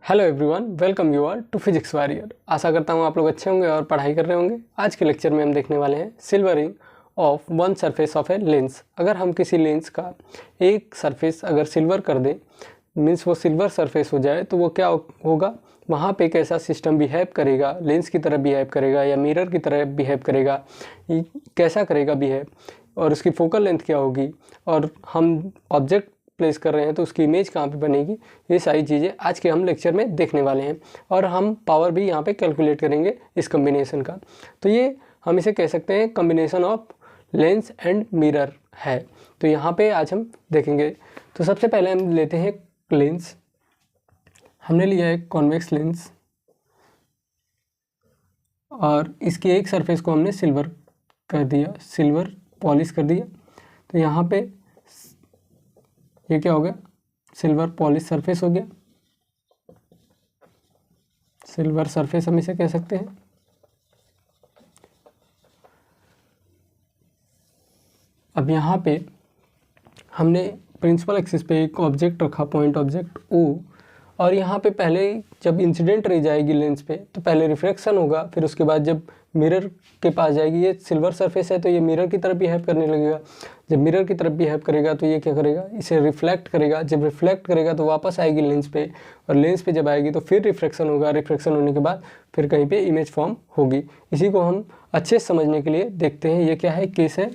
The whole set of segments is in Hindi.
Hello everyone, welcome you all to Physics Warrior. आशा करता हूँ आप लोग अच्छे होंगे और पढ़ाई कर रहे होंगे। आज के लेक्चर में हम देखने वाले हैं silvering of one surface of a lens. अगर हम किसी लेंस का एक सरफेस अगर सिल्वर कर दें, मीन्स वो सिल्वर सरफेस हो जाए, तो वो क्या होगा, वहाँ पे एक ऐसा सिस्टम बिहेव करेगा, लेंस की तरह बिहेव करेगा या मिरर की तरह बिहेव करेगा। कैसा करेगा बिहेव, और उसकी फोकल लेंथ क्या होगी, और हम ऑब्जेक्ट प्लेस कर रहे हैं तो उसकी इमेज कहाँ पे बनेगी, ये सारी चीज़ें आज के हम लेक्चर में देखने वाले हैं। और हम पावर भी यहाँ पे कैलकुलेट करेंगे इस कम्बिनेशन का। तो ये हम इसे कह सकते हैं combination of lens and mirror है। तो यहाँ पे आज हम देखेंगे। तो सबसे पहले हम लेते हैं लेंस। हमने लिया है कॉन्वेक्स लेंस और इसकी एक सरफेस को हमने सिल्वर कर दिया, सिल्वर पॉलिश कर दिया। तो यहाँ पे ये क्या हो गया, सिल्वर पॉलिश सरफेस हो गया, सिल्वर सरफेस हम इसे कह सकते हैं। अब यहाँ पे हमने प्रिंसिपल एक्सिस पे एक ऑब्जेक्ट रखा, पॉइंट ऑब्जेक्ट ओ, और यहाँ पे पहले जब इंसिडेंट रे जाएगी लेंस पे तो पहले रिफ्लेक्शन होगा, फिर उसके बाद जब मिरर के पास जाएगी, ये सिल्वर सरफेस है तो ये मिरर की तरफ बिहेव करने लगेगा। जब मिरर की तरफ बिहेव करेगा तो ये क्या करेगा, इसे रिफ्लेक्ट करेगा। जब रिफ्लेक्ट करेगा तो वापस आएगी लेंस पे, और लेंस पे जब आएगी तो फिर रिफ्लेक्शन होगा। रिफ्लेक्शन होने के बाद फिर कहीं पे इमेज फॉर्म होगी। इसी को हम अच्छे से समझने के लिए देखते हैं। ये क्या है, केस है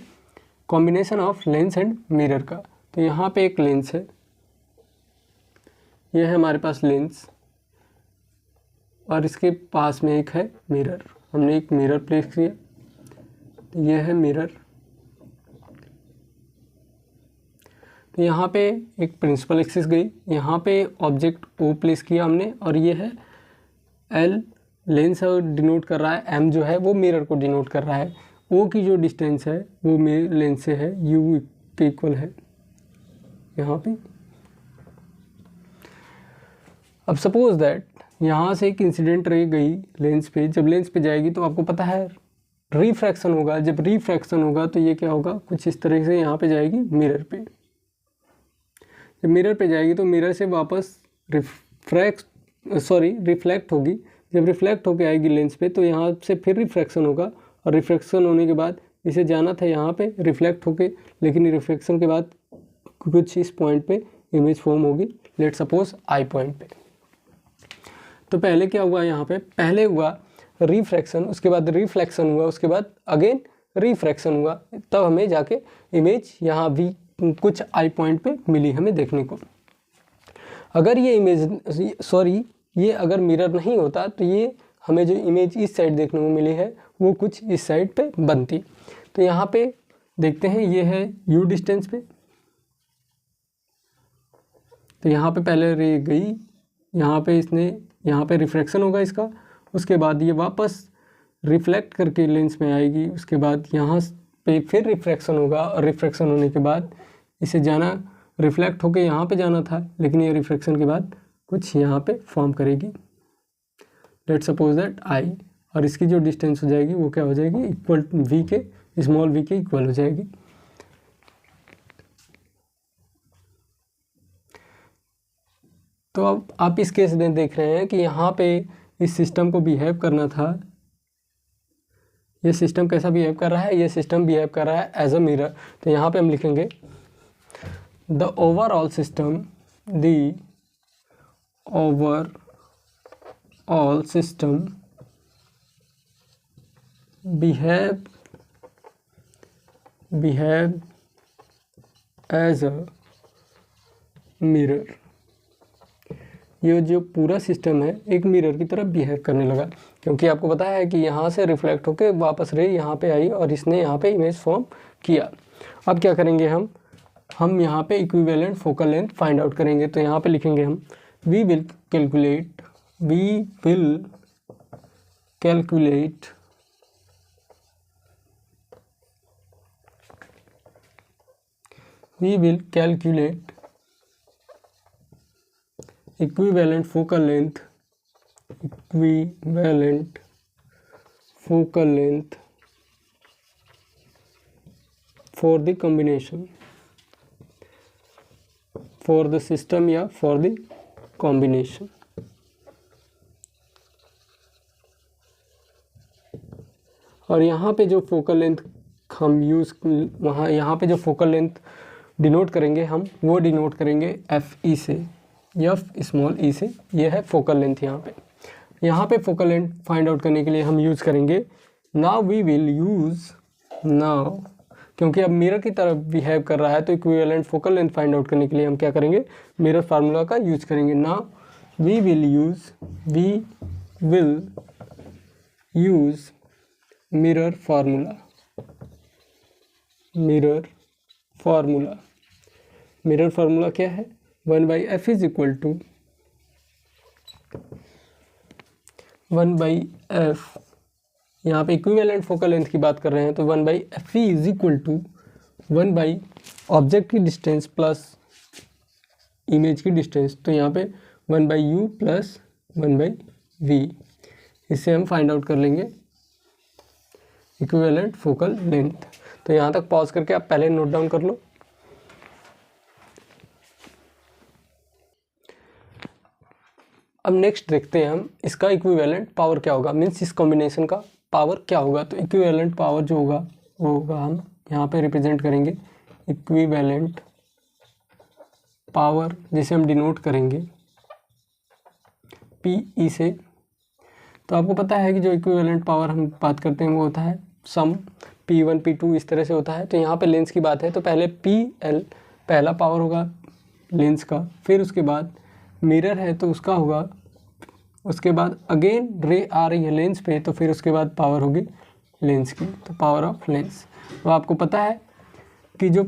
combination of lens and mirror का। तो यहाँ पे एक लेंस है, ये है हमारे पास लेंस, और इसके पास में एक है मिरर। हमने एक मिरर प्लेस किया, तो ये है मिरर। तो यहाँ पे एक प्रिंसिपल एक्सिस गई, यहाँ पे ऑब्जेक्ट ओ प्लेस किया हमने, और ये है एल, लेंस डिनोट कर रहा है, एम जो है वो मिरर को डिनोट कर रहा है। ओ की जो डिस्टेंस है वो मेरे लेंस से है, यू के इक्वल है यहाँ पे। अब सपोज दैट यहाँ से एक इंसिडेंट रे गई लेंस पे, जब लेंस पे जाएगी तो आपको पता है रिफ्रैक्शन होगा। जब रिफ्रैक्शन होगा तो ये क्या होगा, कुछ इस तरह से यहाँ पे जाएगी मिरर पे। जब मिरर पे जाएगी तो मिरर से वापस रिफ्लेक्ट होगी। जब रिफ्लेक्ट होके आएगी लेंस पे तो यहाँ से फिर रिफ्रैक्शन होगा, और रिफ्रैक्शन होने के बाद इसे जाना था यहाँ पे रिफ्लेक्ट होके, लेकिन रिफ्लेक्शन के बाद कुछ इस पॉइंट पे इमेज फॉर्म होगी, लेट सपोज आई पॉइंट पे। तो पहले क्या हुआ, यहाँ पे पहले हुआ रिफ्रैक्शन, उसके बाद रिफ्लेक्शन हुआ, उसके बाद अगेन रिफ्रैक्शन हुआ, तब हमें जाके इमेज यहाँ भी कुछ आई पॉइंट पे मिली हमें देखने को। अगर ये इमेज ये अगर मिरर नहीं होता तो ये हमें जो इमेज इस साइड देखने को मिली है वो कुछ इस साइड पे बनती। तो यहाँ पे देखते हैं, ये है यू डिस्टेंस पे। तो यहाँ पे पहले रे गई, यहाँ पे रिफ्रैक्शन होगा इसका, उसके बाद ये वापस रिफ्लेक्ट करके लेंस में आएगी, उसके बाद यहाँ पे फिर रिफ्रैक्शन होगा, और रिफ्रैक्शन होने के बाद इसे जाना, रिफ्लेक्ट होके यहाँ पे जाना था, लेकिन ये रिफ्रैक्शन के बाद कुछ यहाँ पे फॉर्म करेगी, लेट सपोज दैट आई, और इसकी जो डिस्टेंस हो जाएगी वो क्या हो जाएगी, इक्वल वी के, स्मॉल वी के इक्वल हो जाएगी। तो अब आप इस केस में देख रहे हैं कि यहाँ पे इस सिस्टम को बिहेव करना था। ये सिस्टम कैसा बिहेव कर रहा है, ये सिस्टम बिहेव कर रहा है एज अ मिरर। तो यहाँ पे हम लिखेंगे the overall system behave as a mirror. ये जो पूरा सिस्टम है एक मिरर की तरह बिहेव करने लगा, क्योंकि आपको पता है कि यहाँ से रिफ्लेक्ट होके वापस रे यहाँ पे आई और इसने यहाँ पे इमेज फॉर्म किया। अब क्या करेंगे, हम यहाँ पे equivalent focal length find out करेंगे। तो यहाँ पे लिखेंगे हम we will calculate equivalent focal length for the combination, for the system या for the combination। और यहाँ पे जो फोकल लेंथ हम यहाँ पे जो फोकल लेंथ डिनोट करेंगे हम, वो डिनोट करेंगे FE से, F से। ये है फोकल लेंथ यहाँ पे फोकल लेंथ फाइंड आउट करने के लिए हम यूज़ करेंगे नाउ, क्योंकि अब मिरर की तरफ बिहेव कर रहा है तो equivalent focal length find out करने के लिए हम क्या करेंगे, मिरर फार्मूला का यूज़ करेंगे। Now we will use mirror formula क्या है, 1/f is equal to 1/f, यहाँ पे इक्विवेलेंट फोकल लेंथ की बात कर रहे हैं तो 1/fe is equal to 1 object की डिस्टेंस प्लस इमेज की डिस्टेंस, तो यहाँ पे 1/u प्लस 1/v, इससे हम फाइंड आउट कर लेंगे इक्विवेलेंट फोकल लेंथ। तो यहाँ तक पॉज करके आप पहले नोट डाउन कर लो। अब नेक्स्ट देखते हैं हम इसका इक्विवेलेंट पावर क्या होगा, मीन्स इस कॉम्बिनेशन का पावर क्या होगा। तो इक्विवेलेंट पावर जो होगा वो होगा, हम यहाँ पे रिप्रेजेंट करेंगे इक्विवेलेंट पावर, जिसे हम डिनोट करेंगे PE से। तो आपको पता है कि जो इक्विवेलेंट पावर हम बात करते हैं वो होता है सम P1 P2 इस तरह से होता है। तो यहाँ पे लेंस की बात है तो पहले PL पहला पावर होगा लेंस का, फिर उसके बाद मिरर है तो उसका होगा, उसके बाद अगेन रे आ रही है लेंस पे तो फिर उसके बाद पावर होगी लेंस की, तो पावर ऑफ लेंस। तो आपको पता है कि जो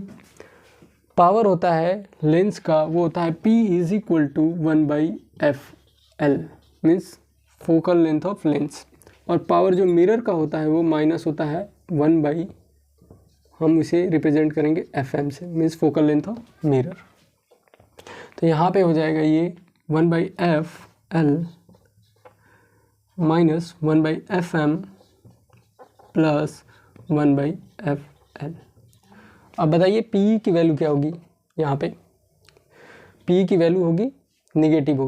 पावर होता है लेंस का वो होता है P is equal to 1/FL, means focal length of lens, और पावर जो मिरर का होता है वो माइनस होता है 1/, हम इसे रिप्रेजेंट करेंगे FM से, means focal length of mirror. तो यहाँ पे हो जाएगा ये 1/FL minus 1/FM plus 1/FL। अब बताइए PE की वैल्यू क्या होगी, यहाँ पे PE की वैल्यू होगी निगेटिव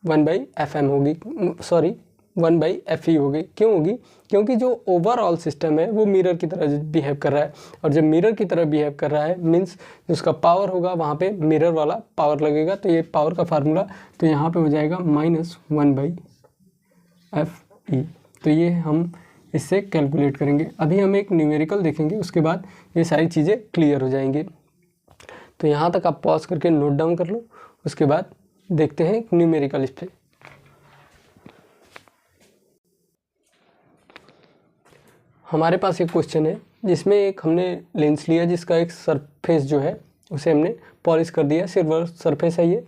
1/FM होगी, सॉरी 1/FE होगी। क्यों होगी, क्योंकि जो ओवरऑल सिस्टम है वो मिरर की तरह बिहेव कर रहा है, और जब मिरर की तरह बिहेव कर रहा है मीन्स उसका पावर होगा वहाँ पे मिरर वाला पावर लगेगा। तो ये पावर का फार्मूला तो यहाँ पे हो जाएगा माइनस 1/FE। तो ये हम इससे कैलकुलेट करेंगे। अभी हम एक न्यूमेरिकल देखेंगे, उसके बाद ये सारी चीज़ें क्लियर हो जाएंगी। तो यहाँ तक आप पॉज करके नोट डाउन कर लो, उसके बाद देखते हैं न्यूमेरिकल इस पे। हमारे पास एक क्वेश्चन है जिसमें एक हमने लेंस लिया जिसका एक सरफेस जो है उसे हमने पॉलिश कर दिया, सिल्वर सरफेस है ये।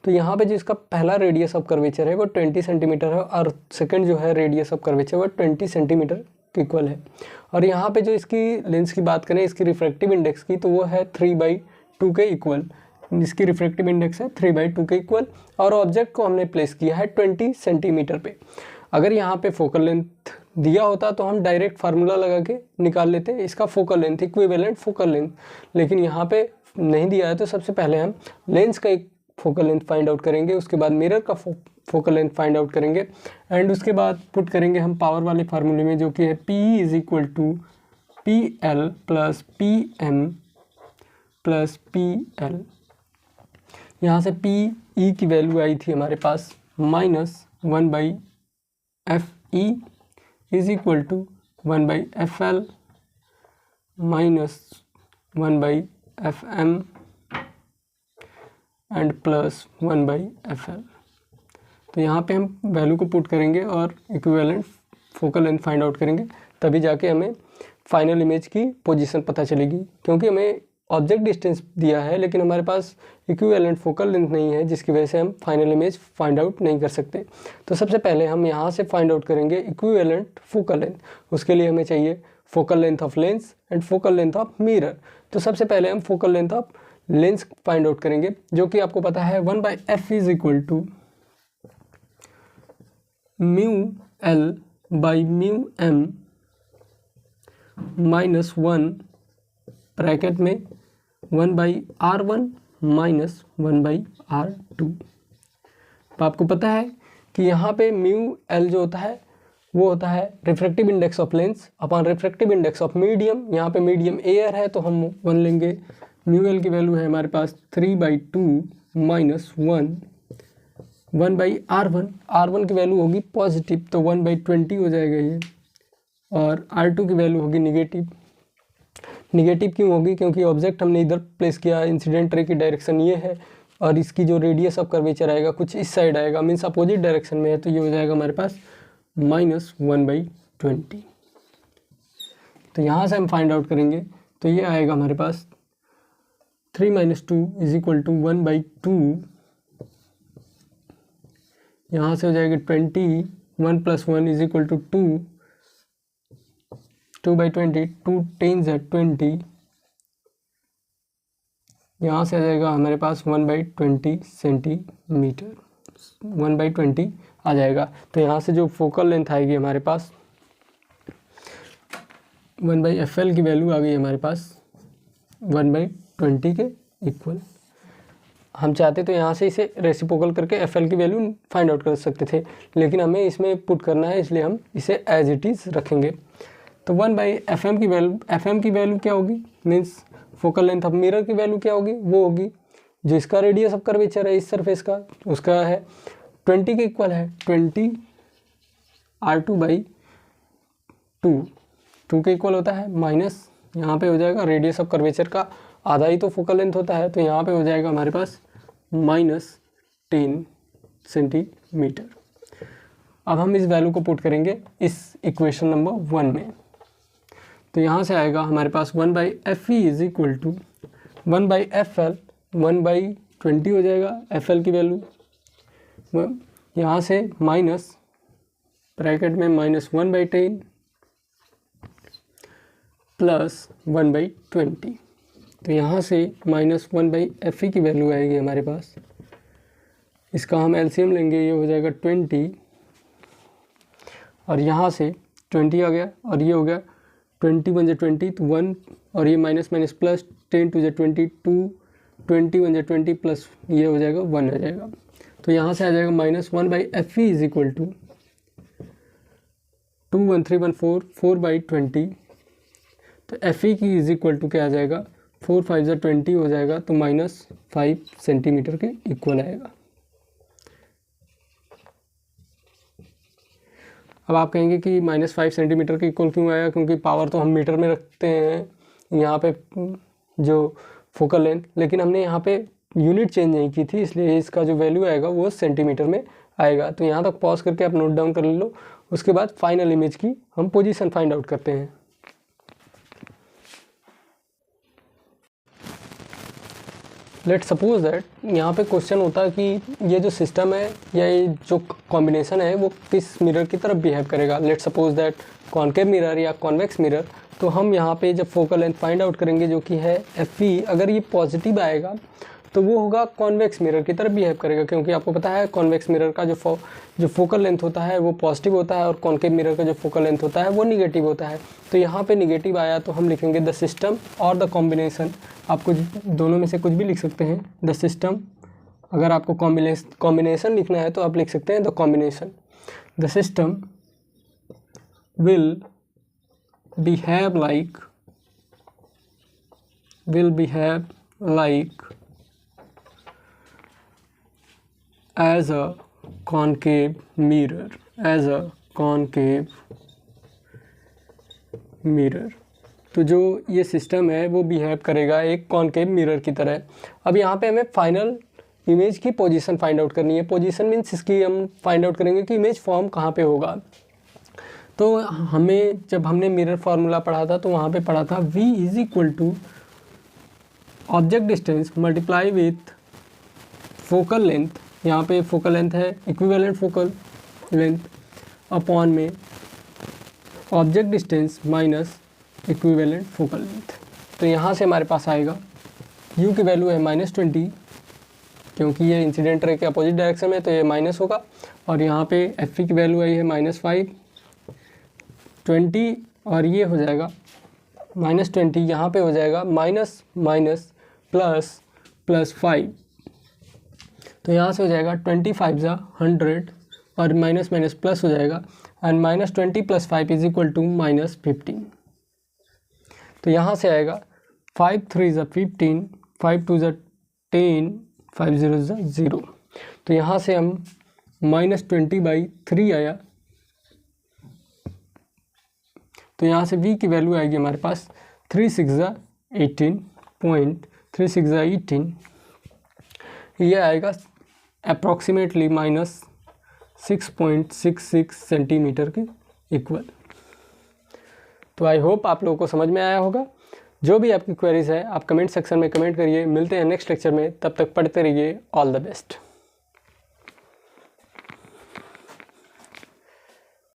तो यहाँ पे जिसका पहला रेडियस ऑफ कर्वेचर है वो 20 सेंटीमीटर है, और सेकंड जो है रेडियस ऑफ कर्वेचर वो 20 सेंटीमीटर के इक्वल है। और यहाँ पे जो इसकी लेंस की बात करें इसकी रिफ्रैक्टिव इंडेक्स की, तो वो है 3/2 के इक्वल, जिसकी रिफ्रैक्टिव इंडेक्स है 3/2 के इक्वल, और ऑब्जेक्ट को हमने प्लेस किया है 20 सेंटीमीटर पे। अगर यहाँ पे फोकल लेंथ दिया होता तो हम डायरेक्ट फार्मूला लगा के निकाल लेते इसका focal length, equivalent focal length, लेकिन यहाँ पे नहीं दिया है। तो सबसे पहले हम लेंस का एक फोकल लेंथ फाइंड आउट करेंगे, उसके बाद मिरर का फोकल लेंथ फाइंड आउट करेंगे, एंड उसके बाद पुट करेंगे हम पावर वाले फार्मूले में, जो कि है PE is equal to PL plus PM plus PL। यहाँ से PE की वैल्यू आई थी हमारे पास minus 1/FE is equal to 1/FL minus 1/FM and plus 1/FL। तो यहाँ पे हम वैल्यू को पुट करेंगे और equivalent focal length find out करेंगे, तभी जाके हमें फाइनल इमेज की पोजीशन पता चलेगी। क्योंकि हमें ऑब्जेक्ट डिस्टेंस दिया है लेकिन हमारे पास इक्विवेलेंट फोकल लेंथ नहीं है, जिसकी वजह से हम फाइनल इमेज फाइंड आउट नहीं कर सकते। तो सबसे पहले हम यहाँ से फाइंड आउट करेंगे इक्विवेलेंट फोकल लेंथ। उसके लिए हमें चाहिए focal length of lens and focal length of mirror. तो सबसे पहले हम focal length of lens find out करेंगे, जो कि आपको पता है 1/f is equal to μL/μm minus 1 bracket में 1/r1 माइनस 1/r2। तो आपको पता है कि यहाँ पे μL जो होता है वो होता है refractive index of lens upon refractive index of medium. यहाँ पे मीडियम एयर है तो हम 1 लेंगे। म्यू एल की वैल्यू है हमारे पास 3/2 माइनस 1/R1। R1 की वैल्यू होगी पॉजिटिव तो 1/20 हो जाएगा ये, और R2 की वैल्यू होगी निगेटिव। निगेटिव क्यों होगी? क्योंकि ऑब्जेक्ट हमने इधर प्लेस किया, इंसिडेंट रे की डायरेक्शन ये है और इसकी जो रेडियस ऑफ कर्वेचर आएगा कुछ इस साइड आएगा, मीन्स अपोजिट डायरेक्शन में है, तो ये हो जाएगा हमारे पास -1/20। तो यहाँ से हम फाइंड आउट करेंगे तो ये आएगा हमारे पास 3 - 2 = 1/2। यहाँ से हो जाएगा 20, 1 + 1 = 2, 2/20, 2 10 × 20। यहाँ से आ जाएगा हमारे पास 1/20 सेंटीमीटर, 1/20 आ जाएगा। तो यहाँ से जो फोकल लेंथ आएगी हमारे पास 1/FL की वैल्यू आ गई हमारे पास 1/20 के इक्वल। हम चाहते तो यहाँ से इसे रेसिप्रोकल करके FL की वैल्यू फाइंड आउट कर सकते थे, लेकिन हमें इसमें पुट करना है इसलिए हम इसे एज इट इज़ रखेंगे। तो 1/FM की वैल्यू क्या होगी? Means focal length of mirror की वैल्यू क्या होगी? वो होगी जो इसका रेडियस ऑफ कर्वेचर है इस सरफेस का, उसका है 20 के इक्वल है, 20 R2/2, 2 के इक्वल होता है, माइनस यहाँ पे हो जाएगा रेडियस ऑफ कर्वेचर का आधा ही तो फोकल लेंथ होता है, तो यहाँ पे हो जाएगा हमारे पास -10 सेंटीमीटर। अब हम इस वैल्यू को पुट करेंगे इस इक्वेशन नंबर 1 में। तो यहाँ से आएगा हमारे पास 1/FE = 1/FL, 1/20 हो जाएगा FL की वैल्यू। यहाँ से माइनस ब्रैकेट में -1/10 प्लस 1/20। तो यहाँ से -1/FE की वैल्यू आएगी हमारे पास, इसका हम एलसीएम लेंगे, ये हो जाएगा 20, और यहाँ से 20 आ गया और ये हो गया 20 × 20 तो 1, और ये माइनस प्लस 10 × 20 2, 20 × 20 प्लस ये हो जाएगा 1 आ जाएगा। तो यहाँ से आ जाएगा -1/FE = 21314 4/20। तो FE की इक्वल टू क्या आ जाएगा? 4 × 5 = 20 हो जाएगा, तो -5 सेंटीमीटर के इक्वल आएगा। अब आप कहेंगे कि -5 सेंटीमीटर के इक्वल क्यों आया? क्योंकि पावर तो हम मीटर में रखते हैं यहाँ पे जो फोकल लेंथ, लेकिन हमने यहाँ पे यूनिट चेंज नहीं की थी, इसलिए इसका जो वैल्यू आएगा वो सेंटीमीटर में आएगा। तो यहाँ तक पॉज करके आप नोट डाउन कर लो, उसके बाद फाइनल इमेज की हम पोजीशन फाइंड आउट करते हैं। लेट्स सपोज दैट यहाँ पे क्वेश्चन होता है कि ये जो सिस्टम है या ये जो कॉम्बिनेशन है वो किस मिरर की तरफ बिहेव करेगा। Let's suppose that concave mirror या कॉन्वेक्स मिरर। तो हम यहाँ पे जब फोकल लेंथ फाइंड आउट करेंगे जो कि है FE, अगर ये पॉजिटिव आएगा तो वो होगा कॉन्वेक्स मिरर की तरफ बिहेव करेगा, क्योंकि आपको पता है कॉन्वेक्स मिरर का जो फोकल लेंथ होता है वो पॉजिटिव होता है और कॉनकेव मिरर का जो फोकल लेंथ होता है वो निगेटिव होता है। तो यहाँ पे निगेटिव आया तो हम लिखेंगे द सिस्टम और द कॉम्बिनेशन। आप कुछ दोनों में से कुछ भी लिख सकते हैं, द सिस्टम। अगर आपको कॉम्बिनेशन लिखना है तो आप लिख सकते हैं the combination. The system will behave like as a concave mirror, तो जो ये सिस्टम है वो बिहेव करेगा एक कॉनकेव मिरर की तरह। अब यहाँ पे हमें फाइनल इमेज की पोजीशन फाइंड आउट करनी है। पोजीशन मीन्स इसकी हम फाइंड आउट करेंगे कि इमेज फॉर्म कहाँ पे होगा। तो हमें जब हमने मिरर फार्मूला पढ़ा था तो वहाँ पे पढ़ा था V = object distance multiply with focal length. यहाँ पे फोकल लेंथ है इक्विवेलेंट फोकल लेंथ अपॉन में object distance minus equivalent focal length. तो यहाँ से हमारे पास आएगा U की वैल्यू है -20, क्योंकि ये इंसिडेंट रे के अपोजिट डायरेक्शन में तो ये माइनस होगा, और यहाँ पे FE की वैल्यू आई है -5, 20, और ये हो जाएगा -20, यहाँ पे हो जाएगा माइनस प्लस 5, तो यहाँ से हो जाएगा 25 × 100 और माइनस प्लस हो जाएगा, एंड -20 + 5 इज इक्वल टू -15। तो यहाँ से आएगा 5 3 = 15, 5 2 = 10, 5 0 = 0। तो यहाँ से हम -20/3 आया। तो यहाँ से v की वैल्यू आएगी हमारे पास 3 6 = 18, 3 6 = 18। ये आएगा अप्रॉक्सीमेटली -6.66 सेंटीमीटर के इक्वल। तो आई होप आप लोगों को समझ में आया होगा। जो भी आपकी क्वेरीज है आप कमेंट सेक्शन में कमेंट करिए। मिलते हैं नेक्स्ट लेक्चर में, तब तक पढ़ते रहिए। All the best.